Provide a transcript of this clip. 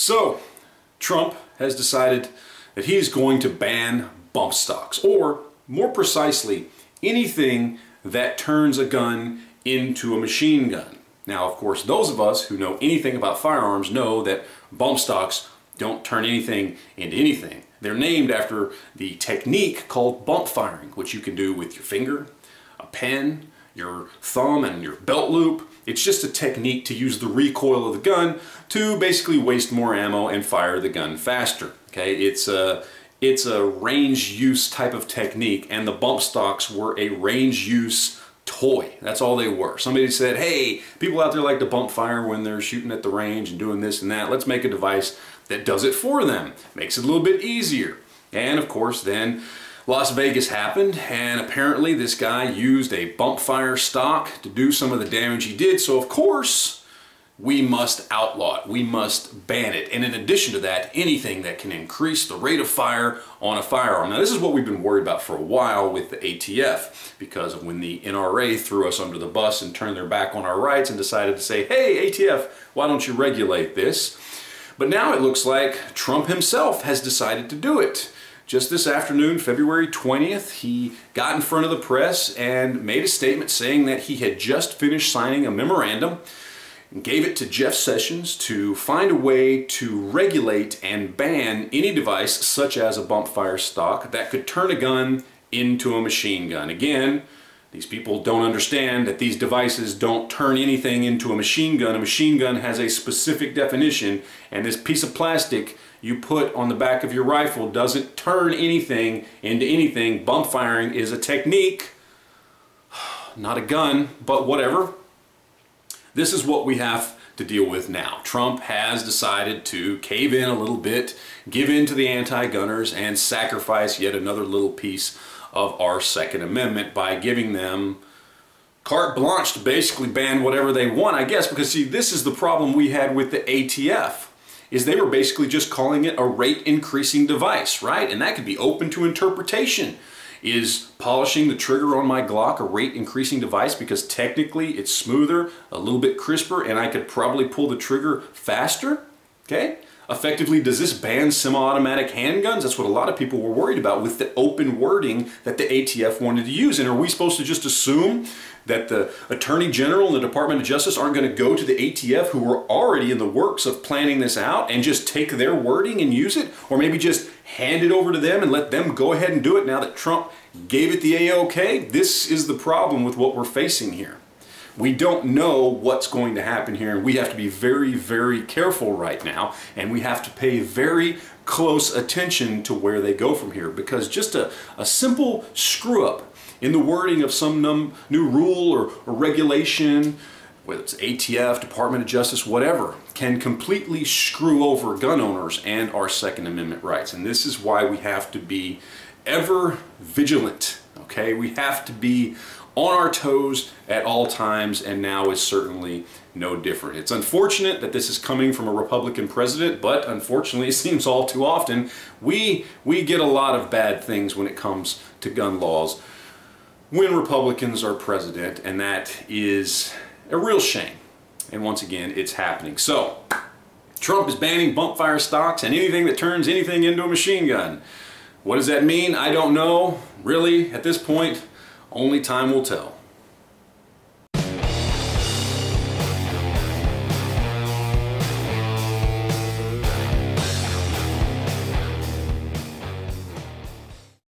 So, Trump has decided that he's going to ban bump stocks, or more precisely, anything that turns a gun into a machine gun. Now, of course, those of us who know anything about firearms know that bump stocks don't turn anything into anything. They're named after the technique called bump firing, which you can do with your finger, a pen, your thumb, and your belt loop. It's just a technique to use the recoil of the gun to basically waste more ammo and fire the gun faster. Okay, it's a range use type of technique, and the bump stocks were a range use toy. That's all they were. Somebody said, hey, people out there like to bump fire when they're shooting at the range and doing this and that. Let's make a device that does it for them. Makes it a little bit easier. And of course, then Las Vegas happened, and apparently this guy used a bump fire stock to do some of the damage he did. So of course, we must outlaw it. We must ban it. And in addition to that, anything that can increase the rate of fire on a firearm. Now, this is what we've been worried about for a while with the ATF, because of when the NRA threw us under the bus and turned their back on our rights and decided to say, hey, ATF, why don't you regulate this? But now it looks like Trump himself has decided to do it. Just this afternoon, February 20th, he got in front of the press and made a statement saying that he had just finished signing a memorandum and gave it to Jeff Sessions to find a way to regulate and ban any device such as a bump fire stock that could turn a gun into a machine gun. Again, these people don't understand that these devices don't turn anything into a machine gun. A machine gun has a specific definition, and this piece of plastic you put on the back of your rifle doesn't turn anything into anything. Bump firing is a technique, not a gun, but whatever. This is what we have to deal with now. Trump has decided to cave in a little bit, give in to the anti-gunners, and sacrifice yet another little piece of our Second Amendment by giving them carte blanche to basically ban whatever they want, I guess, because see, this is the problem we had with the ATF, is they were basically just calling it a rate increasing device, right? And that could be open to interpretation. Is polishing the trigger on my Glock a rate increasing device because technically it's smoother, a little bit crisper, and I could probably pull the trigger faster? Okay? Effectively, does this ban semi-automatic handguns? That's what a lot of people were worried about with the open wording that the ATF wanted to use. And are we supposed to just assume that the Attorney General and the Department of Justice aren't going to go to the ATF, who were already in the works of planning this out, and just take their wording and use it? Or maybe just hand it over to them and let them go ahead and do it now that Trump gave it the A-OK? This is the problem with what we're facing here. We don't know what's going to happen here, and we have to be very, very careful right now, and we have to pay very close attention to where they go from here, because just a simple screw-up in the wording of some new rule or regulation, whether it's ATF, Department of Justice, whatever, can completely screw over gun owners and our Second Amendment rights. And this is why we have to be ever vigilant, okay? We have to be on our toes at all times, and now is certainly no different. It's unfortunate that this is coming from a Republican president, but unfortunately it seems all too often we get a lot of bad things when it comes to gun laws when Republicans are president, and that is a real shame. And once again, it's happening. So, Trump is banning bump fire stocks and anything that turns anything into a machine gun. What does that mean? I don't know. Really, at this point, only time will tell.